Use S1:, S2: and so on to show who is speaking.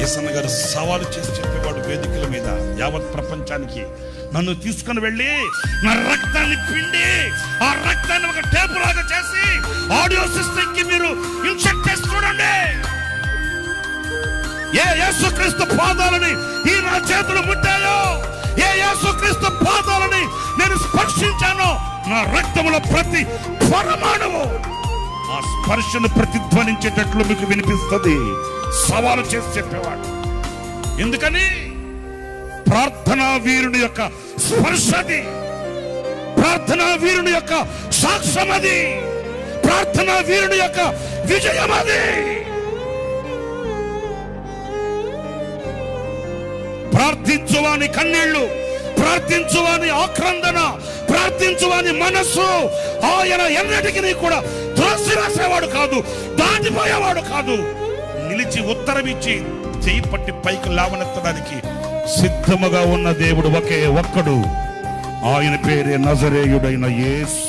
S1: యేసన్న గారు సవాలు చేసి చెప్పేవాడు వేదికల మీద యావత్ ప్రపంచానికి. నన్ను తీసుకుని వెళ్ళి నా రక్తాన్ని పిండి ఆ రక్తాన్ని ఒక టేపు లాగా చేసి ఆడియో సిస్టమ్ కి మీరు ఇన్సెక్ట్ చేసి చూడండి. ఏ యేసుక్రీస్తు పాదాలని ఈ నా చేతులు ముట్టాయో, ఏ యేసుక్రీస్తు పాదాలని నేను స్పర్శించానో, నా రక్తములో ప్రతి పరమాణువు ఆ స్పర్శను ప్రతిధ్వనించేటట్లు మీకు వినిపిస్తుంది. సవాలు చేసి చెప్పేవాడు. ఎందుకని? ప్రార్థనా వీరుని యొక్క స్పర్శది, ప్రార్థనా వీరుని యొక్క సాక్ష్యం అది, ప్రార్థనా వీరుని యొక్క విజయం అది. ప్రార్థించువాని కన్నీళ్లు, ప్రార్థించువాని ఆక్రందన, ప్రార్థించువాని మనస్సు ఆయన ఎన్నటికీ కూడా త్రోసివేసేవాడు కాదు, దాటిపోయేవాడు కాదు. నిలిచి ఉత్తరం ఇచ్చి చేయి పట్టి పైకి లేవనెత్తడానికి సిద్ధముగా ఉన్న దేవుడు ఒకే ఒక్కడు. ఆయన పేరే నజరేయుడైన యేసు.